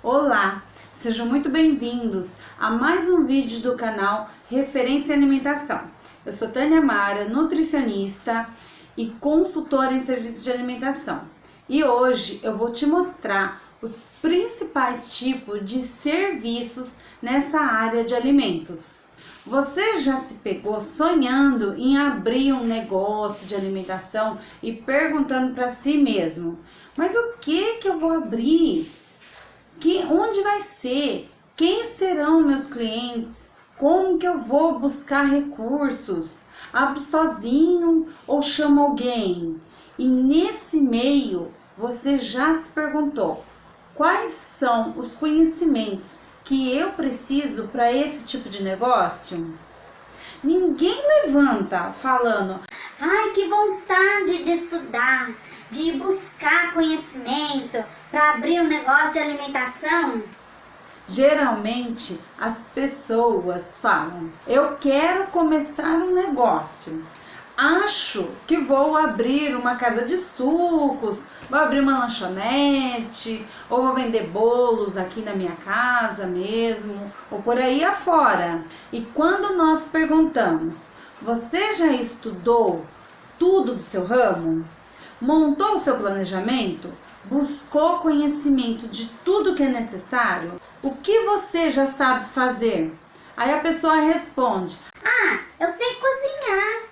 Olá, sejam muito bem-vindos a mais um vídeo do canal Referência em Alimentação. Eu sou Tânia Mara, nutricionista e consultora em serviços de alimentação. E hoje eu vou te mostrar os principais tipos de serviços nessa área de alimentos. Você já se pegou sonhando em abrir um negócio de alimentação e perguntando para si mesmo: mas o que eu vou abrir? Onde vai ser? Quem serão meus clientes? Como que eu vou buscar recursos? Abro sozinho ou chamo alguém? E nesse meio, você já se perguntou: quais são os conhecimentos que eu preciso para esse tipo de negócio? Ninguém levanta falando: ai, que vontade de estudar, de buscar conhecimento para abrir um negócio de alimentação. Geralmente as pessoas falam: eu quero começar um negócio, acho que vou abrir uma casa de sucos, vou abrir uma lanchonete, ou vou vender bolos aqui na minha casa mesmo, ou por aí afora. E quando nós perguntamos: você já estudou tudo do seu ramo? Montou o seu planejamento? Buscou conhecimento de tudo que é necessário? O que você já sabe fazer? Aí a pessoa responde: ah, eu sei cozinhar.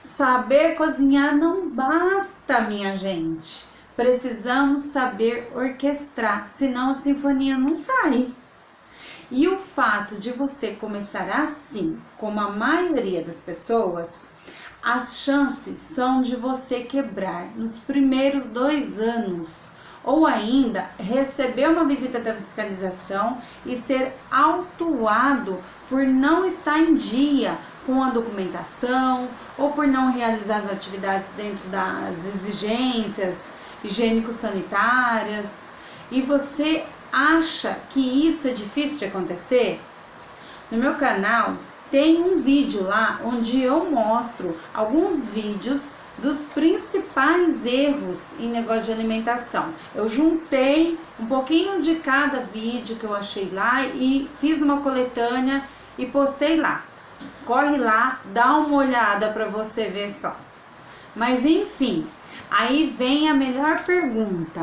Saber cozinhar não basta, minha gente. Precisamos saber orquestrar, senão a sinfonia não sai. E o fato de você começar assim, como a maioria das pessoas, as chances são de você quebrar nos primeiros 2 anos, ou ainda receber uma visita da fiscalização e ser autuado por não estar em dia com a documentação ou por não realizar as atividades dentro das exigências higiênico-sanitárias. E você acha que isso é difícil de acontecer? No meu canal tem um vídeo lá onde eu mostro alguns vídeos dos principais erros em negócio de alimentação. Eu juntei um pouquinho de cada vídeo que eu achei lá e fiz uma coletânea e postei lá. Corre lá, dá uma olhada para você ver só. Mas enfim, aí vem a melhor pergunta: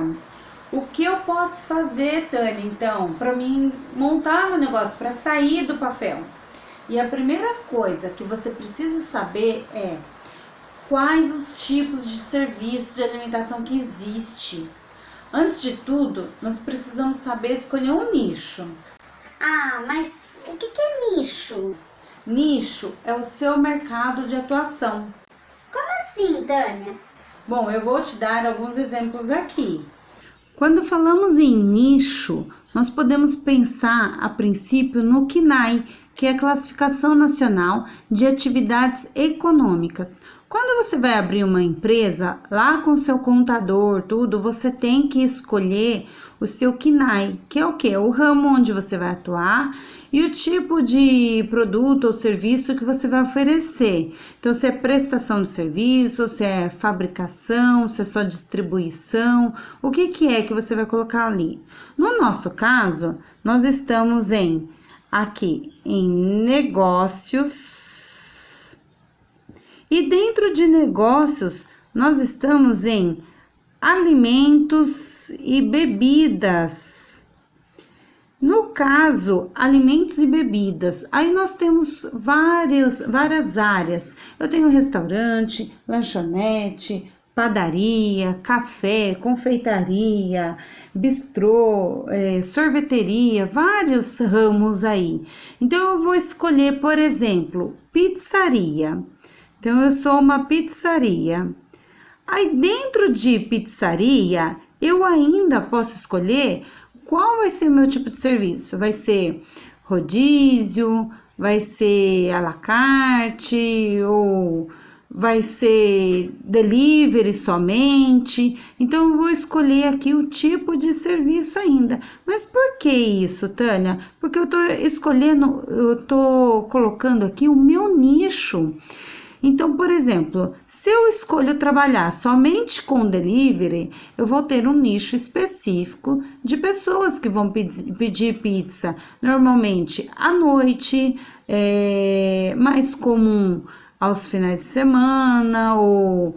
o que eu posso fazer, Tânia, então, para mim montar um negócio, para sair do papel? E a primeira coisa que você precisa saber é quais os tipos de serviço de alimentação que existe. Antes de tudo, nós precisamos saber escolher um nicho. Ah, mas o que é nicho? Nicho é o seu mercado de atuação. Como assim, Tânia? Bom, eu vou te dar alguns exemplos aqui. Quando falamos em nicho, nós podemos pensar a princípio no CNAE, que é a Classificação Nacional de Atividades Econômicas. Quando você vai abrir uma empresa, lá com seu contador, tudo, você tem que escolher o seu CNAE, que é o quê? O ramo onde você vai atuar e o tipo de produto ou serviço que você vai oferecer. Então, se é prestação de serviço, se é fabricação, se é só distribuição, o que é que você vai colocar ali? No nosso caso, nós estamos aqui em negócios, e dentro de negócios nós estamos em alimentos e bebidas. No caso, alimentos e bebidas, aí nós temos várias áreas. Eu tenho restaurante, lanchonete, padaria, café, confeitaria, bistrô, sorveteria, vários ramos aí. Então eu vou escolher, por exemplo, pizzaria. Então eu sou uma pizzaria. Aí dentro de pizzaria, eu ainda posso escolher qual vai ser o meu tipo de serviço. Vai ser rodízio, vai ser à la carte ou vai ser delivery somente. Então eu vou escolher aqui o tipo de serviço ainda. Mas por que isso, Tânia? Porque eu tô colocando aqui o meu nicho. Então, por exemplo, se eu escolho trabalhar somente com delivery, eu vou ter um nicho específico de pessoas que vão pedir pizza normalmente à noite, mais comum aos finais de semana, ou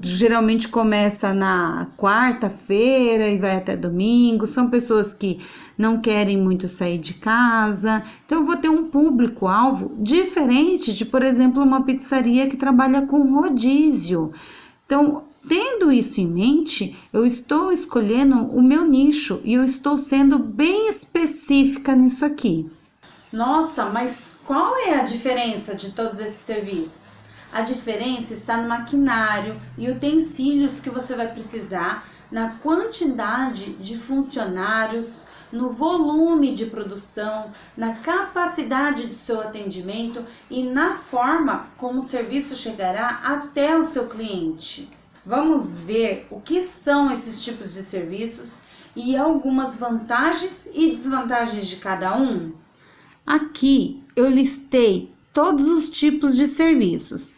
geralmente começa na quarta-feira e vai até domingo. São pessoas que não querem muito sair de casa. Então, eu vou ter um público-alvo diferente de, por exemplo, uma pizzaria que trabalha com rodízio. Então, tendo isso em mente, eu estou escolhendo o meu nicho e eu estou sendo bem específica nisso aqui. Nossa, mas qual é a diferença de todos esses serviços? A diferença está no maquinário e utensílios que você vai precisar, na quantidade de funcionários, no volume de produção, na capacidade do seu atendimento e na forma como o serviço chegará até o seu cliente. Vamos ver o que são esses tipos de serviços e algumas vantagens e desvantagens de cada um. Aqui eu listei todos os tipos de serviços,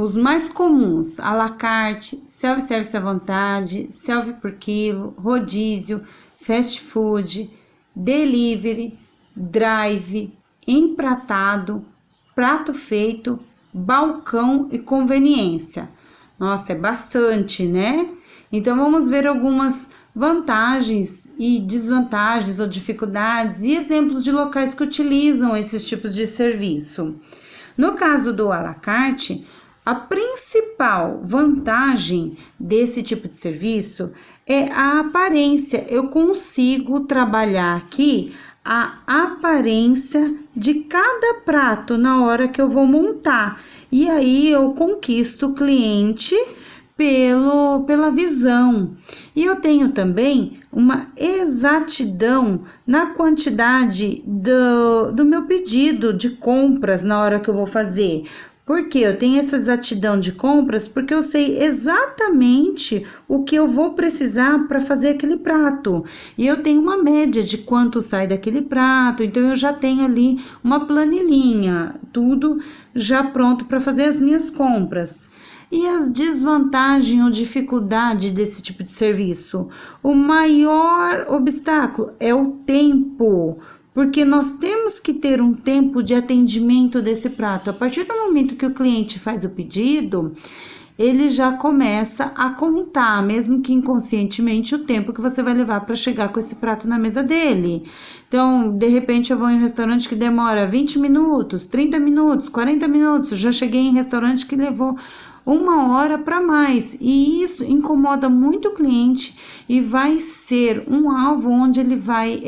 os mais comuns: à la carte, self-service à vontade, self por quilo, rodízio, fast food, delivery, drive, empratado, prato feito, balcão e conveniência. Nossa, é bastante, né? Então vamos ver algumas vantagens e desvantagens ou dificuldades e exemplos de locais que utilizam esses tipos de serviço. No caso do à la carte, a principal vantagem desse tipo de serviço é a aparência. Eu consigo trabalhar aqui a aparência de cada prato na hora que eu vou montar. E aí eu conquisto o cliente pela visão. E eu tenho também uma exatidão na quantidade do meu pedido de compras na hora que eu vou fazer. Por quê? Eu tenho essa exatidão de compras porque eu sei exatamente o que eu vou precisar para fazer aquele prato. E eu tenho uma média de quanto sai daquele prato, então eu já tenho ali uma planilhinha, tudo já pronto para fazer as minhas compras. E as desvantagens ou dificuldade desse tipo de serviço? O maior obstáculo é o tempo, porque nós temos que ter um tempo de atendimento desse prato. A partir do momento que o cliente faz o pedido, ele já começa a contar, mesmo que inconscientemente, o tempo que você vai levar para chegar com esse prato na mesa dele. Então, de repente, eu vou em um restaurante que demora 20 minutos, 30 minutos, 40 minutos. Eu já cheguei em restaurante que levou 1 hora para mais, e isso incomoda muito o cliente e vai ser um alvo onde ele vai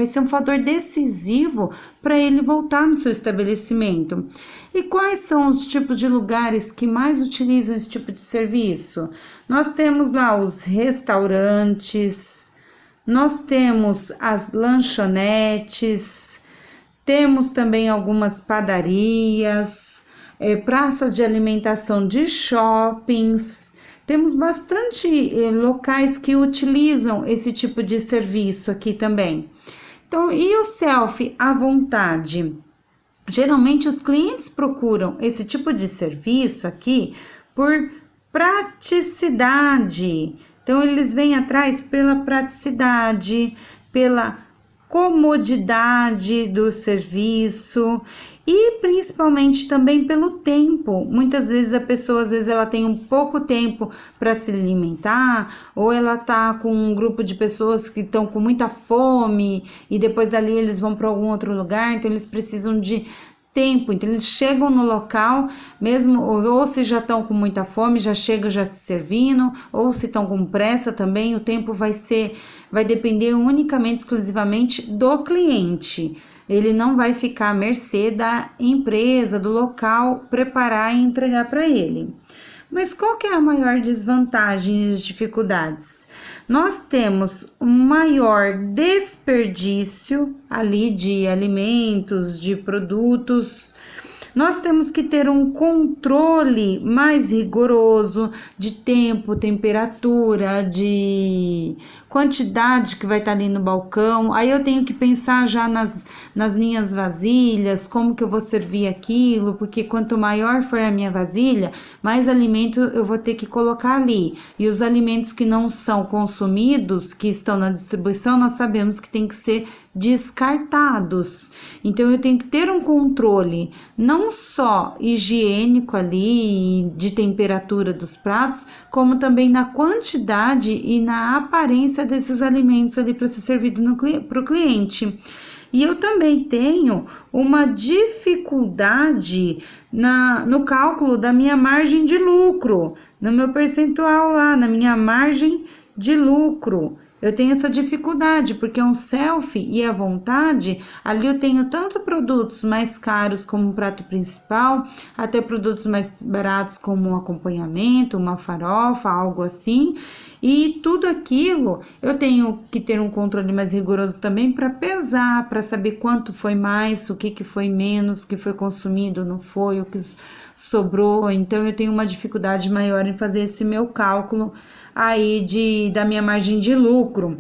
ser um fator decisivo para ele voltar no seu estabelecimento. E quais são os tipos de lugares que mais utilizam esse tipo de serviço? Nós temos lá os restaurantes, nós temos as lanchonetes, temos também algumas padarias, praças de alimentação de shoppings. Temos bastante locais que utilizam esse tipo de serviço aqui também. Então, e o self à vontade? Geralmente os clientes procuram esse tipo de serviço aqui por praticidade. Então, eles vêm atrás pela praticidade, pela comodidade do serviço e principalmente também pelo tempo. Muitas vezes a pessoa, ela tem um pouco tempo para se alimentar, ou ela tá com um grupo de pessoas que estão com muita fome e depois dali eles vão para algum outro lugar, então eles precisam de tempo. Então eles chegam no local mesmo, ou se já estão com muita fome, já chegam já se servindo, ou se estão com pressa também, o tempo vai depender unicamente, exclusivamente do cliente. Ele não vai ficar à mercê da empresa, do local, preparar e entregar para ele. Mas qual que é a maior desvantagem e dificuldades? Nós temos um maior desperdício ali de alimentos, de produtos. Nós temos que ter um controle mais rigoroso de tempo, temperatura, de quantidade que vai estar ali no balcão. Aí eu tenho que pensar já nas minhas vasilhas, como que eu vou servir aquilo, porque quanto maior for a minha vasilha, mais alimento eu vou ter que colocar ali. E os alimentos que não são consumidos, que estão na distribuição, nós sabemos que tem que ser descartados. Então eu tenho que ter um controle não só higiênico ali, de temperatura dos pratos, como também na quantidade e na aparência desses alimentos ali para ser servido para o cliente. E eu também tenho uma dificuldade no cálculo da minha margem de lucro, no meu percentual lá, na minha margem de lucro. Eu tenho essa dificuldade, porque é um selfie e à vontade, ali eu tenho tanto produtos mais caros como um prato principal, até produtos mais baratos como um acompanhamento, uma farofa, algo assim. E tudo aquilo eu tenho que ter um controle mais rigoroso também para pesar, para saber quanto foi mais, o que foi menos, o que foi consumido, não foi, o que sobrou. Então eu tenho uma dificuldade maior em fazer esse meu cálculo aí da minha margem de lucro.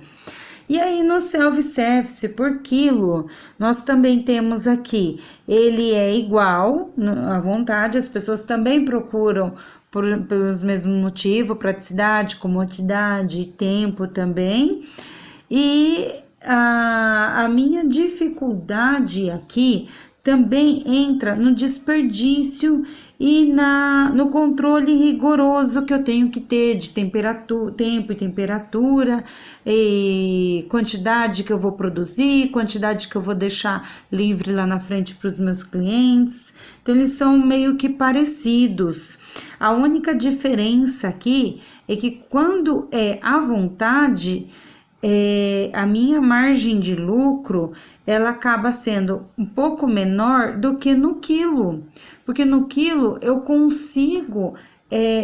E aí no self-service por quilo, nós também temos aqui, ele é igual à vontade, as pessoas também procuram pelos mesmos motivos, praticidade, comodidade, tempo também. E a minha dificuldade aqui também entra no desperdício e no controle rigoroso que eu tenho que ter de temperatura, tempo e temperatura, e quantidade que eu vou produzir, quantidade que eu vou deixar livre lá na frente para os meus clientes. Então, eles são meio que parecidos. A única diferença aqui é que quando é à vontade, a minha margem de lucro, ela acaba sendo um pouco menor do que no quilo, porque no quilo eu consigo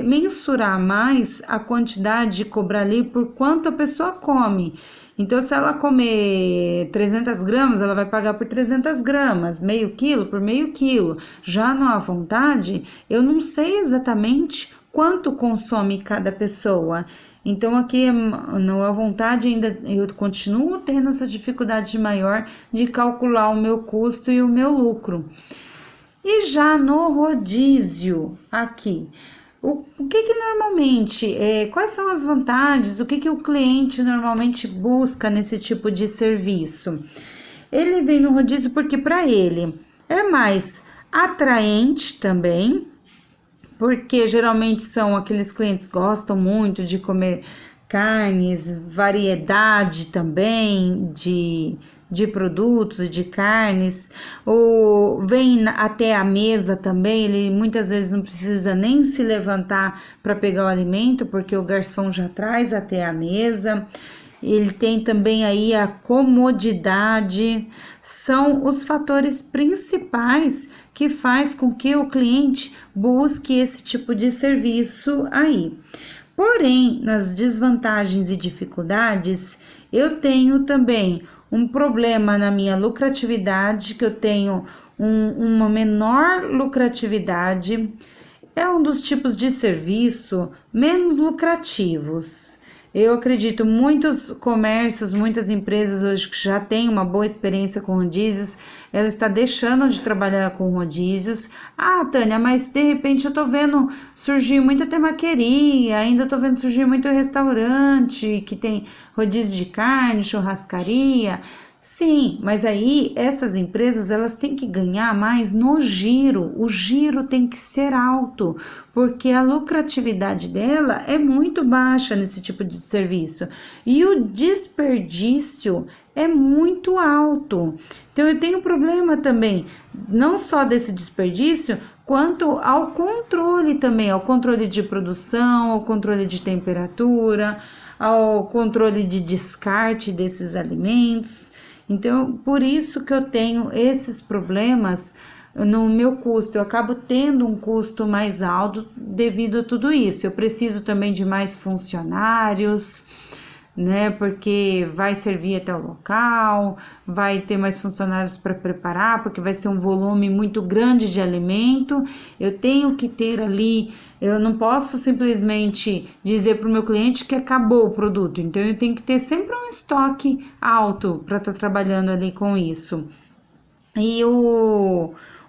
mensurar mais a quantidade de cobrar ali por quanto a pessoa come. Então, se ela comer 300 gramas, ela vai pagar por 300 gramas, meio quilo por meio quilo. Já no à vontade, eu não sei exatamente quanto consome cada pessoa. Então, aqui no à vontade ainda eu continuo tendo essa dificuldade maior de calcular o meu custo e o meu lucro. E já no rodízio aqui, o que normalmente, quais são as vantagens, o que o cliente normalmente busca nesse tipo de serviço? Ele vem no rodízio porque para ele é mais atraente também, porque geralmente são aqueles clientes que gostam muito de comer carnes, variedade também de produtos e de carnes, ou vem até a mesa também, ele muitas vezes não precisa nem se levantar para pegar o alimento, porque o garçom já traz até a mesa. Ele tem também aí a comodidade, são os fatores principais que faz com que o cliente busque esse tipo de serviço aí. Porém, nas desvantagens e dificuldades, eu tenho também um problema na minha lucratividade, que eu tenho uma menor lucratividade, é um dos tipos de serviço menos lucrativos. Eu acredito muitos comércios, muitas empresas hoje que já têm uma boa experiência com rodízios, ela está deixando de trabalhar com rodízios. Ah, Tânia, mas de repente eu tô vendo surgir muita temaqueria, ainda tô vendo surgir muito restaurante que tem rodízio de carne, churrascaria. Sim, mas aí essas empresas elas têm que ganhar mais no giro, o giro tem que ser alto, porque a lucratividade dela é muito baixa nesse tipo de serviço e o desperdício é muito alto. Então eu tenho problema também, não só desse desperdício, quanto ao controle também, ao controle de produção, ao controle de temperatura, ao controle de descarte desses alimentos. Então, por isso que eu tenho esses problemas no meu custo, eu acabo tendo um custo mais alto devido a tudo isso. Eu preciso também de mais funcionários, né? Porque vai servir até o local, vai ter mais funcionários para preparar, porque vai ser um volume muito grande de alimento. Eu tenho que ter ali, eu não posso simplesmente dizer para o meu cliente que acabou o produto, então eu tenho que ter sempre um estoque alto para estar trabalhando ali com isso. E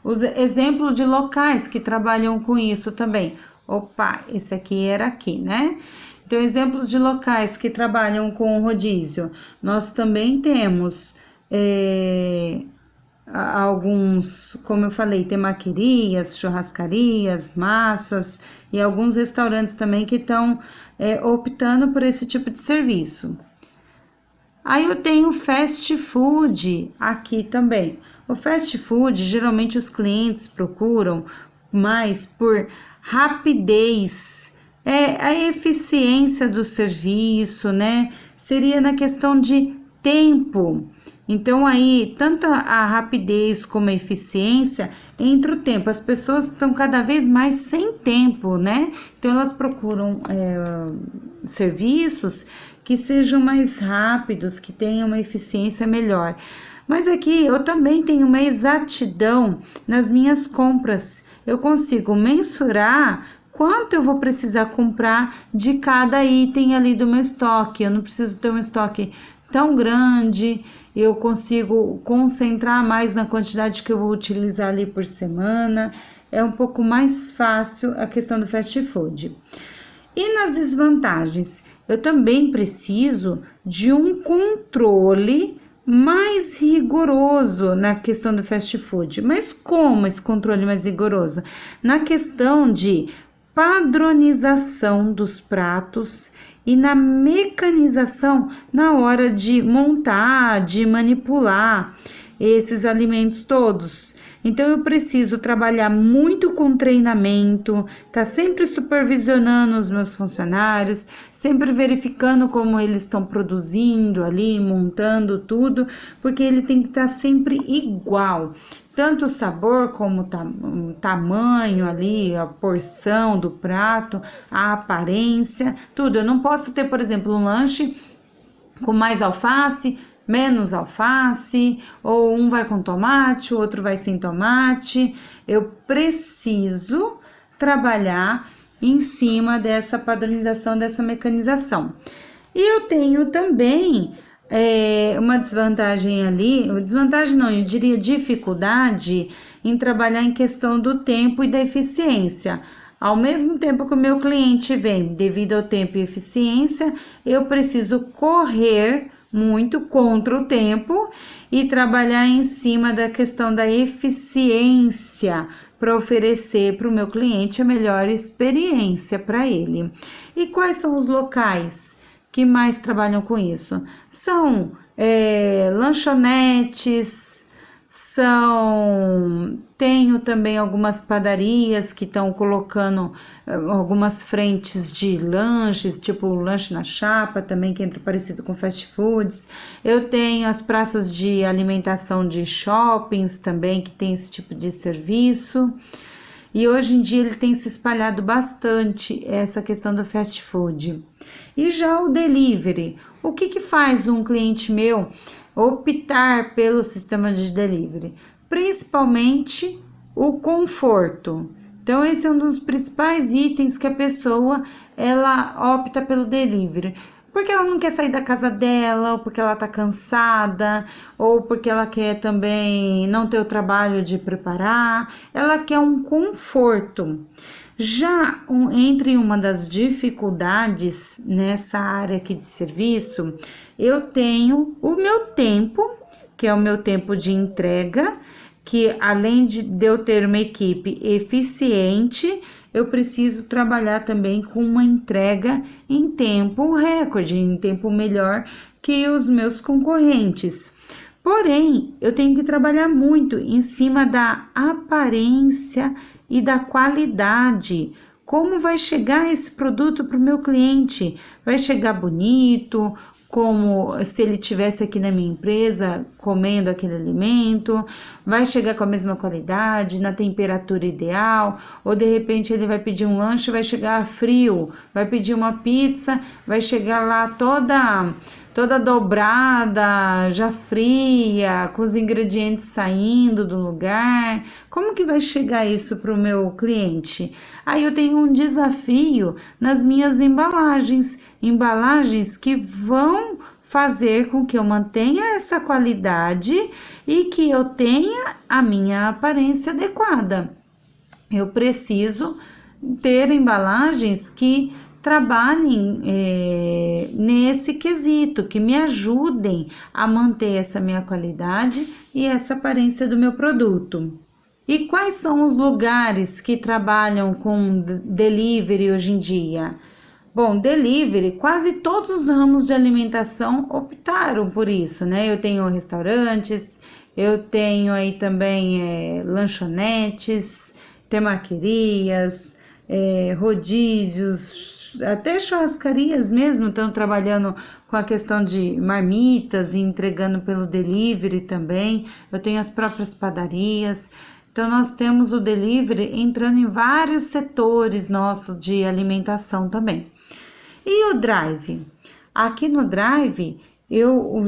os exemplos de locais que trabalham com isso também. Opa, esse aqui era aqui, né? Então, exemplos de locais que trabalham com rodízio. Nós também temos alguns, como eu falei, temaquerias, churrascarias, massas e alguns restaurantes também que estão optando por esse tipo de serviço. Aí eu tenho fast food aqui também. O fast food, geralmente os clientes procuram mais por rapidez, a eficiência do serviço, né? Seria na questão de tempo. Então, aí, tanto a rapidez como a eficiência, entre o tempo. As pessoas estão cada vez mais sem tempo, né? Então, elas procuram serviços que sejam mais rápidos, que tenham uma eficiência melhor. Mas aqui eu também tenho uma exatidão nas minhas compras. Eu consigo mensurar quanto eu vou precisar comprar de cada item ali do meu estoque. Eu não preciso ter um estoque tão grande, eu consigo concentrar mais na quantidade que eu vou utilizar ali por semana. É um pouco mais fácil a questão do fast food. E nas desvantagens? Eu também preciso de um controle mais rigoroso na questão do fast food. Mas como esse controle mais rigoroso? Na questão de padronização dos pratos e na mecanização na hora de montar, de manipular esses alimentos todos. Então, eu preciso trabalhar muito com treinamento, tá sempre supervisionando os meus funcionários, sempre verificando como eles estão produzindo ali, montando tudo, porque ele tem que estar sempre igual. Tanto o sabor como o tamanho ali, a porção do prato, a aparência, tudo. Eu não posso ter, por exemplo, um lanche com mais alface, menos alface, ou um vai com tomate, o outro vai sem tomate. Eu preciso trabalhar em cima dessa padronização, dessa mecanização. E eu tenho também uma desvantagem ali, desvantagem não, eu diria dificuldade em trabalhar em questão do tempo e da eficiência. Ao mesmo tempo que o meu cliente vem, devido ao tempo e eficiência, eu preciso correr muito contra o tempo e trabalhar em cima da questão da eficiência para oferecer para o meu cliente a melhor experiência para ele. E quais são os locais que mais trabalham com isso? São lanchonetes, tenho também algumas padarias que estão colocando algumas frentes de lanches, tipo o lanche na chapa também, que entra parecido com fast foods. Eu tenho as praças de alimentação de shoppings também, que tem esse tipo de serviço. E hoje em dia ele tem se espalhado bastante essa questão do fast food. E já o delivery, o que faz um cliente meu optar pelo sistema de delivery? Principalmente o conforto. Então, esse é um dos principais itens que a pessoa ela opta pelo delivery. Porque ela não quer sair da casa dela, ou porque ela tá cansada, ou porque ela quer também não ter o trabalho de preparar. Ela quer um conforto. Já entre uma das dificuldades nessa área aqui de serviço, eu tenho o meu tempo, que é o meu tempo de entrega, que além de eu ter uma equipe eficiente, eu preciso trabalhar também com uma entrega em tempo recorde, em tempo melhor que os meus concorrentes. Porém, eu tenho que trabalhar muito em cima da aparência e da qualidade. Como vai chegar esse produto para o meu cliente? Vai chegar bonito, como se ele tivesse aqui na minha empresa comendo aquele alimento, vai chegar com a mesma qualidade, na temperatura ideal, ou de repente ele vai pedir um lanche, vai chegar frio, vai pedir uma pizza, vai chegar lá toda dobrada, já fria, com os ingredientes saindo do lugar. Como que vai chegar isso para o meu cliente? Aí eu tenho um desafio nas minhas embalagens que vão fazer com que eu mantenha essa qualidade e que eu tenha a minha aparência adequada. Eu preciso ter embalagens que trabalhem nesse quesito, que me ajudem a manter essa minha qualidade e essa aparência do meu produto. E quais são os lugares que trabalham com delivery hoje em dia? Bom, delivery, quase todos os ramos de alimentação optaram por isso, né? Eu tenho restaurantes, eu tenho aí também lanchonetes, temaquerias, rodízios, até churrascarias mesmo estão trabalhando com a questão de marmitas e entregando pelo delivery também. Eu tenho as próprias padarias. Então, nós temos o delivery entrando em vários setores nossos de alimentação também. E o drive? Aqui no drive,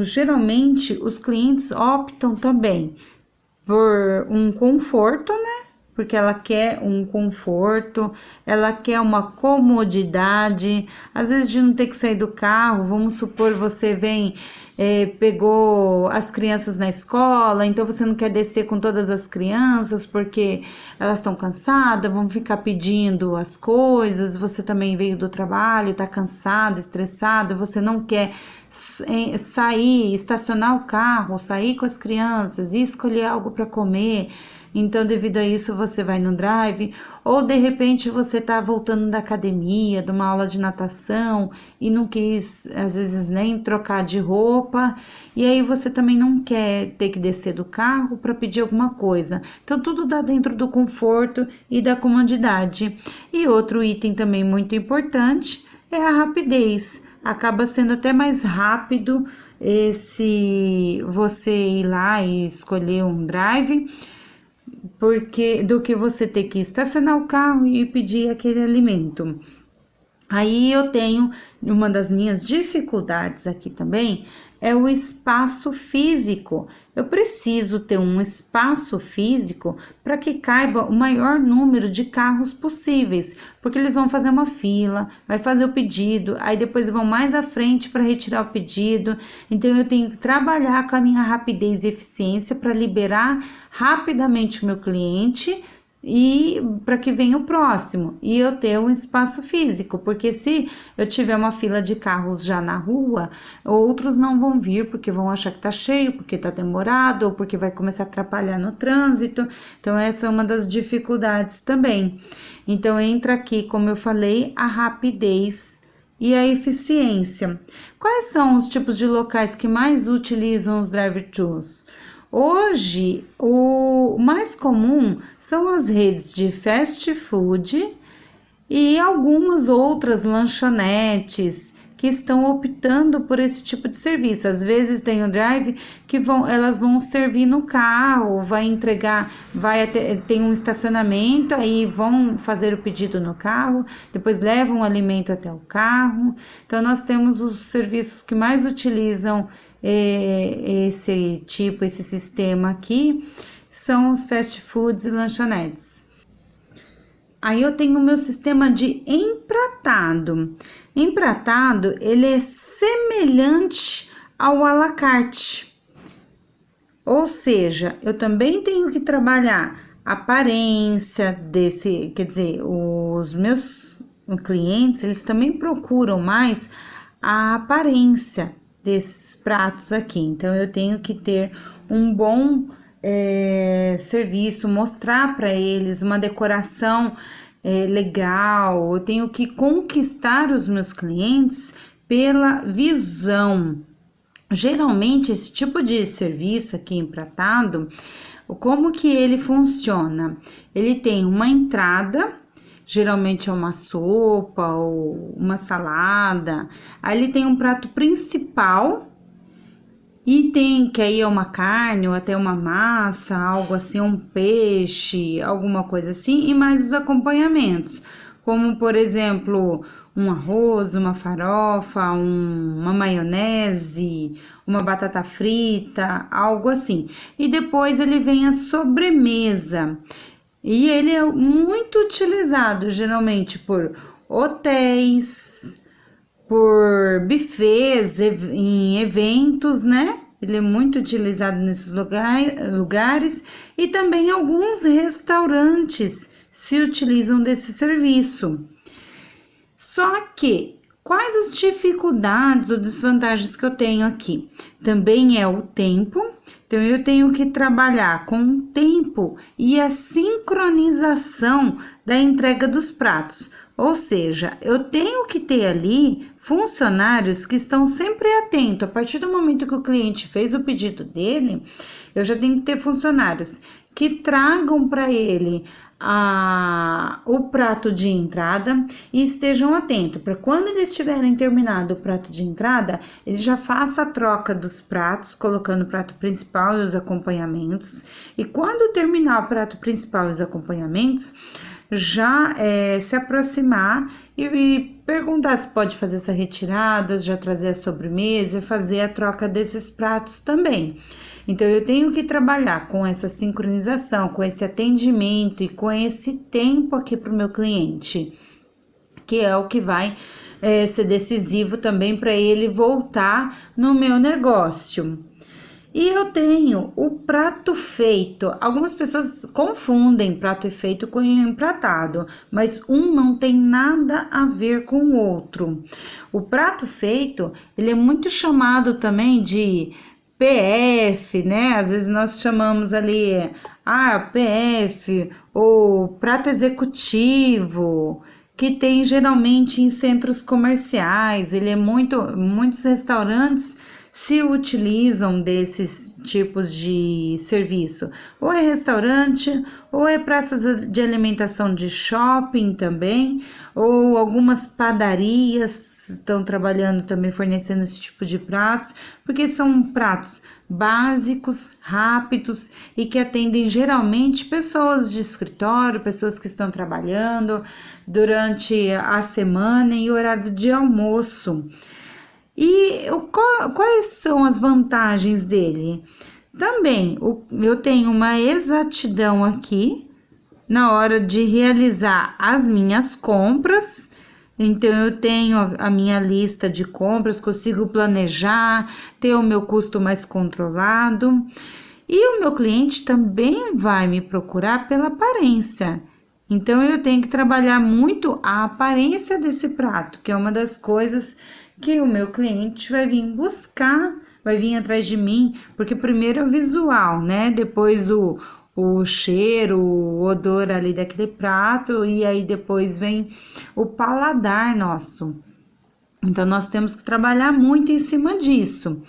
geralmente os clientes optam também por um conforto, né? Porque ela quer um conforto, ela quer uma comodidade, às vezes de não ter que sair do carro. Vamos supor, você pegou as crianças na escola, então você não quer descer com todas as crianças porque elas estão cansadas, vão ficar pedindo as coisas, você também veio do trabalho, está cansado, estressado, você não quer sair, estacionar o carro, sair com as crianças e escolher algo para comer. Então, devido a isso, você vai no drive, ou de repente você tá voltando da academia, de uma aula de natação e não quis, às vezes, nem trocar de roupa, e aí você também não quer ter que descer do carro para pedir alguma coisa. Então, tudo dá dentro do conforto e da comodidade. E outro item também muito importante é a rapidez. Acaba sendo até mais rápido você ir lá e escolher um drive, do que você ter que estacionar o carro e pedir aquele alimento. Aí eu tenho uma das minhas dificuldades aqui também, é o espaço físico. Eu preciso ter um espaço físico para que caiba o maior número de carros possíveis, porque eles vão fazer uma fila, vai fazer o pedido, aí depois vão mais à frente para retirar o pedido. Então eu tenho que trabalhar com a minha rapidez e eficiência para liberar rapidamente o meu cliente e para que venha o próximo, e eu ter um espaço físico, porque se eu tiver uma fila de carros já na rua, outros não vão vir porque vão achar que tá cheio, porque tá demorado, ou porque vai começar a atrapalhar no trânsito. Então essa é uma das dificuldades também. Então entra aqui, como eu falei, a rapidez e a eficiência. Quais são os tipos de locais que mais utilizam os drive-thrus? Hoje, o mais comum são as redes de fast food e algumas outras lanchonetes que estão optando por esse tipo de serviço. Às vezes tem o drive que elas vão servir no carro, vai entregar, tem um estacionamento, aí vão fazer o pedido no carro, depois levam o alimento até o carro. Então nós temos os serviços que mais utilizam esse sistema aqui, são os fast foods e lanchonetes. Aí eu tenho o meu sistema de empratado. Empratado, ele é semelhante ao à la carte. Ou seja, eu também tenho que trabalhar a aparência os meus clientes, eles também procuram mais a aparência desses pratos aqui. Então, eu tenho que ter um bom serviço, mostrar para eles uma decoração legal. Eu tenho que conquistar os meus clientes pela visão. Geralmente, esse tipo de serviço aqui empratado, como que ele funciona? Ele tem uma entrada geralmente é uma sopa ou uma salada. Aí ele tem um prato principal e tem que aí é uma carne ou até uma massa, algo assim, um peixe, alguma coisa assim, e mais os acompanhamentos, como por exemplo, um arroz, uma farofa, uma maionese, uma batata frita, algo assim. E depois ele vem a sobremesa. E ele é muito utilizado geralmente por hotéis, por buffets em eventos, né? Ele é muito utilizado nesses lugares e também alguns restaurantes se utilizam desse serviço. Só que, quais as dificuldades ou desvantagens que eu tenho aqui? Também é o tempo, então eu tenho que trabalhar com o tempo e a sincronização da entrega dos pratos. Ou seja, eu tenho que ter ali funcionários que estão sempre atentos. A partir do momento que o cliente fez o pedido dele, eu já tenho que ter funcionários que tragam para ele o prato de entrada e estejam atentos para quando eles tiverem terminado o prato de entrada, ele já faça a troca dos pratos, colocando o prato principal e os acompanhamentos. E quando terminar o prato principal e os acompanhamentos, já se aproximar e perguntar se pode fazer essa retirada, já trazer a sobremesa, fazer a troca desses pratos também. Então, eu tenho que trabalhar com essa sincronização, com esse atendimento e com esse tempo aqui para o meu cliente, que é o que vai ser decisivo também para ele voltar no meu negócio. E eu tenho o prato feito. Algumas pessoas confundem prato feito com empratado, mas um não tem nada a ver com o outro. O prato feito, ele é muito chamado também de PF, né? Às vezes nós chamamos ali PF ou prato executivo, que tem geralmente em centros comerciais. Ele é muitos restaurantes se utilizam desses tipos de serviço. Ou é restaurante, ou é praças de alimentação de shopping também, ou algumas padarias estão trabalhando também fornecendo esse tipo de pratos, porque são pratos básicos, rápidos e que atendem geralmente pessoas de escritório, pessoas que estão trabalhando durante a semana e horário de almoço. E quais são as vantagens dele? Também eu tenho uma exatidão aqui na hora de realizar as minhas compras. Então, eu tenho a minha lista de compras, consigo planejar, ter o meu custo mais controlado. E o meu cliente também vai me procurar pela aparência. Então, eu tenho que trabalhar muito a aparência desse prato, que é uma das coisas que o meu cliente vai vir buscar, vai vir atrás de mim, porque primeiro é o visual, né? Depois o cheiro, o odor ali daquele prato, e aí depois vem o paladar nosso. Então, nós temos que trabalhar muito em cima disso.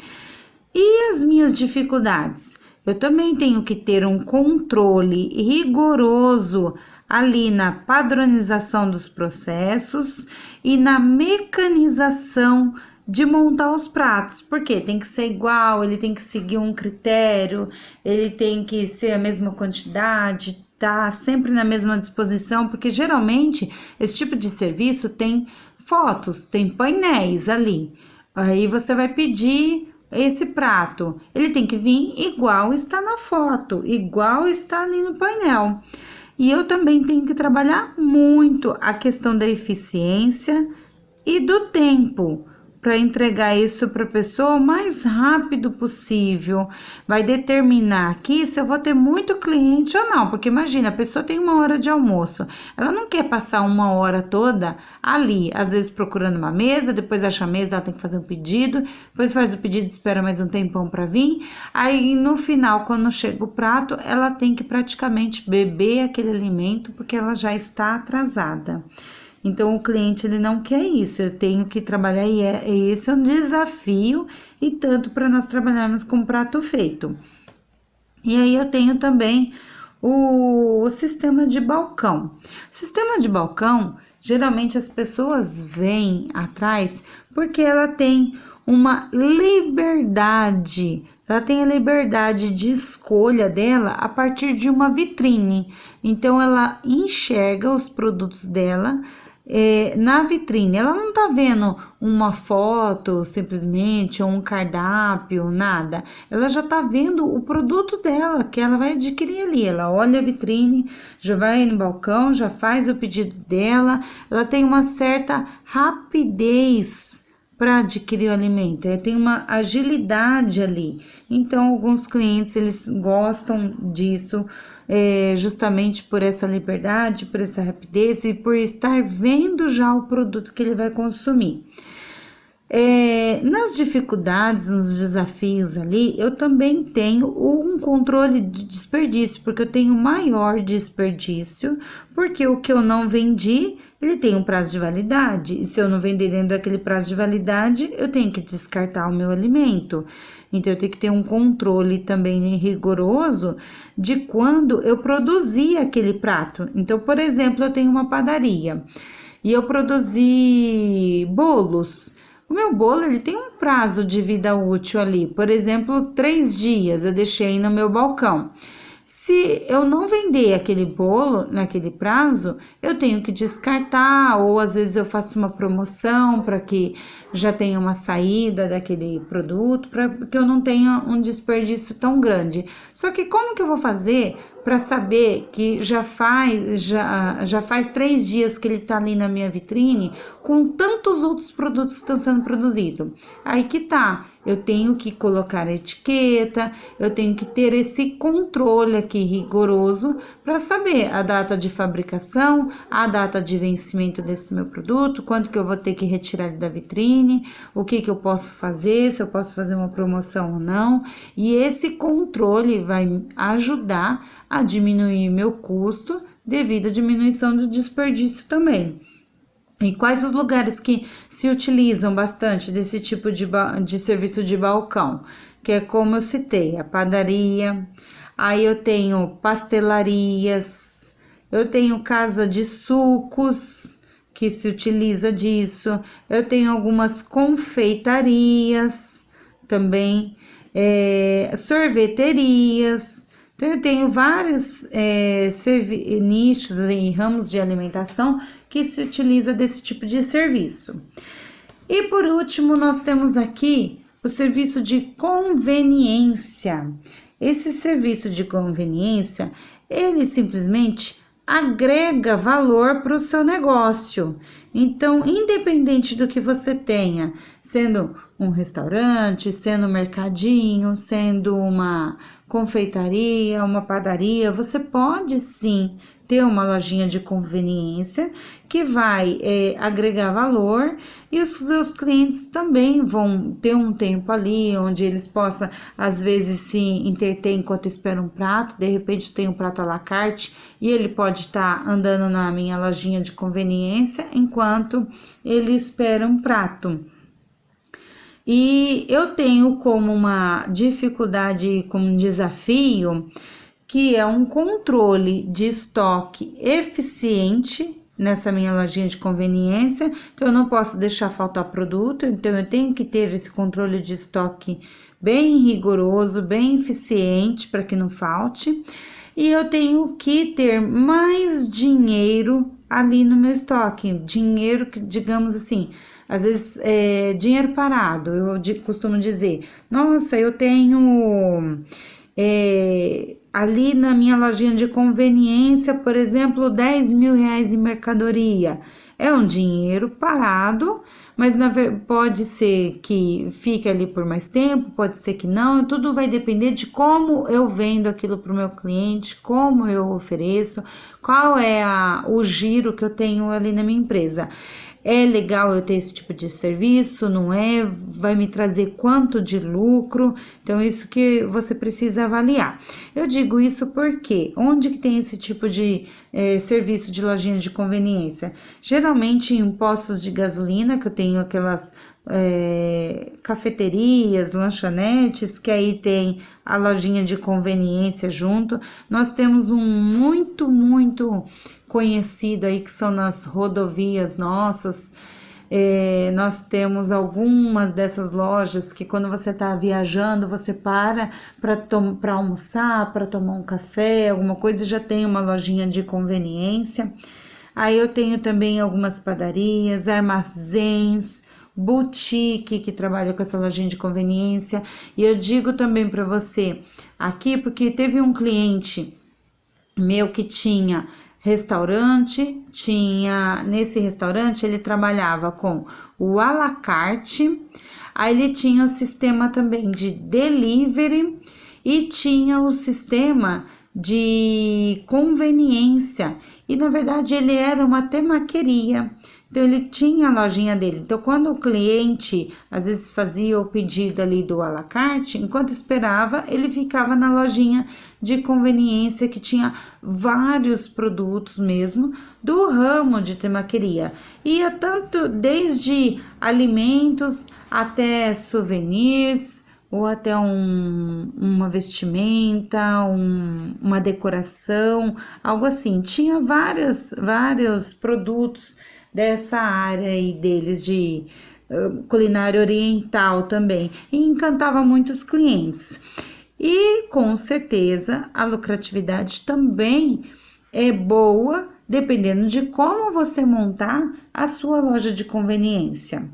E as minhas dificuldades? Eu também tenho que ter um controle rigoroso ali na padronização dos processos e na mecanização de montar os pratos, porque tem que ser igual, ele tem que seguir um critério, ele tem que ser a mesma quantidade, tá sempre na mesma disposição, porque geralmente esse tipo de serviço tem fotos, tem painéis ali. Aí você vai pedir esse prato, ele tem que vir igual está na foto, igual está ali no painel. E eu também tenho que trabalhar muito a questão da eficiência e do tempo para entregar isso para a pessoa o mais rápido possível. Vai determinar aqui se eu vou ter muito cliente ou não, porque imagina, a pessoa tem 1 hora de almoço, ela não quer passar 1 hora toda ali, às vezes procurando uma mesa, depois acha a mesa, ela tem que fazer um pedido, depois faz o pedido, espera mais um tempão para vir, aí no final, quando chega o prato, ela tem que praticamente beber aquele alimento, porque ela já está atrasada. Então, o cliente, ele não quer isso, eu tenho que trabalhar, e esse é um desafio, e tanto para nós trabalharmos com prato feito. E aí, eu tenho também o sistema de balcão. Sistema de balcão, geralmente as pessoas vêm atrás porque ela tem uma liberdade. Ela tem a liberdade de escolha dela a partir de uma vitrine. Então, ela enxerga os produtos dela na vitrine. Ela não tá vendo uma foto simplesmente, ou um cardápio, nada. Ela já tá vendo o produto dela, que ela vai adquirir ali. Ela olha a vitrine, já vai no balcão, já faz o pedido dela. Ela tem uma certa rapidez para adquirir o alimento, tem uma agilidade ali. Então, alguns clientes, eles gostam disso, justamente por essa liberdade, por essa rapidez e por estar vendo já o produto que ele vai consumir. Nas dificuldades, nos desafios ali, eu também tenho um controle de desperdício, porque eu tenho maior desperdício, porque o que eu não vendi, ele tem um prazo de validade, e se eu não vender dentro daquele prazo de validade, eu tenho que descartar o meu alimento. Então, eu tenho que ter um controle também rigoroso de quando eu produzi aquele prato. Então, por exemplo, eu tenho uma padaria e eu produzi bolos. O meu bolo, ele tem um prazo de vida útil ali, por exemplo, 3 dias eu deixei no meu balcão. Se eu não vender aquele bolo naquele prazo, eu tenho que descartar, ou às vezes eu faço uma promoção para que já tenha uma saída daquele produto, para que eu não tenha um desperdício tão grande. Só que como que eu vou fazer para saber que já faz 3 dias que ele está ali na minha vitrine, com tantos outros produtos que estão sendo produzidos? Aí que tá, eu tenho que colocar a etiqueta, eu tenho que ter esse controle aqui rigoroso para saber a data de fabricação, a data de vencimento desse meu produto, quanto que eu vou ter que retirar da vitrine, o que que eu posso fazer, se eu posso fazer uma promoção ou não. E esse controle vai ajudar a diminuir meu custo devido à diminuição do desperdício também. E quais os lugares que se utilizam bastante desse tipo de serviço de balcão? Que é como eu citei, a padaria, aí eu tenho pastelarias, eu tenho casa de sucos, que se utiliza disso, eu tenho algumas confeitarias também, sorveterias. Então, eu tenho vários nichos e ramos de alimentação que se utiliza desse tipo de serviço. E por último, nós temos aqui o serviço de conveniência. Esse serviço de conveniência, ele simplesmente agrega valor para o seu negócio. Então, independente do que você tenha, sendo um restaurante, sendo um mercadinho, sendo uma confeitaria, uma padaria, você pode sim ter uma lojinha de conveniência que vai agregar valor, e os seus clientes também vão ter um tempo ali onde eles possam, às vezes, se entreter enquanto esperam um prato. De repente tem um prato à la carte e ele pode estar andando na minha lojinha de conveniência enquanto ele espera um prato. E eu tenho como uma dificuldade, como um desafio, que é um controle de estoque eficiente nessa minha lojinha de conveniência. Então, eu não posso deixar faltar produto, então eu tenho que ter esse controle de estoque bem rigoroso, bem eficiente, para que não falte. E eu tenho que ter mais dinheiro ali no meu estoque, dinheiro que, digamos assim, às vezes dinheiro parado. Eu costumo dizer, nossa, eu tenho ali na minha lojinha de conveniência, por exemplo, 10 mil reais em mercadoria. É um dinheiro parado, mas pode ser que fique ali por mais tempo, pode ser que não. Tudo vai depender de como eu vendo aquilo para o meu cliente, como eu ofereço, qual é o giro que eu tenho ali na minha empresa. É legal eu ter esse tipo de serviço, não é? Vai me trazer quanto de lucro? Então, isso que você precisa avaliar. Eu digo isso porque onde que tem esse tipo de serviço de lojinha de conveniência? Geralmente em postos de gasolina, que eu tenho aquelas cafeterias, lanchonetes, que aí tem a lojinha de conveniência junto. Nós temos um muito conhecido aí, que são nas rodovias nossas. Nós temos algumas dessas lojas que quando você está viajando, você para almoçar, para tomar um café, alguma coisa, e já tem uma lojinha de conveniência. Aí eu tenho também algumas padarias, armazéns, boutique que trabalha com essa lojinha de conveniência. E eu digo também para você aqui, porque teve um cliente meu que tinha restaurante, nesse restaurante ele trabalhava com o à la carte, aí ele tinha o sistema também de delivery e tinha o sistema de conveniência, e na verdade ele era uma temaqueria. Então ele tinha a lojinha dele. Então quando o cliente às vezes fazia o pedido ali do à la carte, enquanto esperava, ele ficava na lojinha de conveniência que tinha vários produtos mesmo do ramo de temaqueria. Ia tanto desde alimentos até souvenirs, ou até uma vestimenta, uma decoração, algo assim. Tinha vários produtos dessa área aí deles de culinária oriental também, e encantava muitos clientes. E com certeza a lucratividade também é boa, dependendo de como você montar a sua loja de conveniência.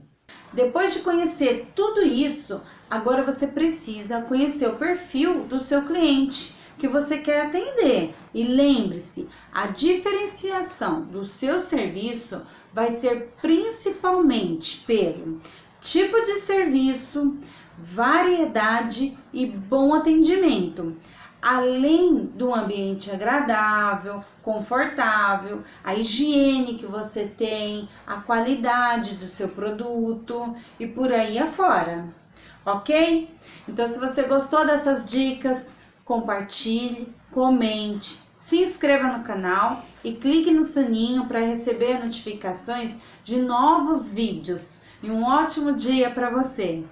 Depois de conhecer tudo isso, agora você precisa conhecer o perfil do seu cliente que você quer atender. E lembre-se, a diferenciação do seu serviço vai ser principalmente pelo tipo de serviço, variedade e bom atendimento, além do ambiente agradável, confortável, a higiene que você tem, a qualidade do seu produto e por aí afora, ok? Então, se você gostou dessas dicas, compartilhe, comente, se inscreva no canal e clique no sininho para receber notificações de novos vídeos. E um ótimo dia para você!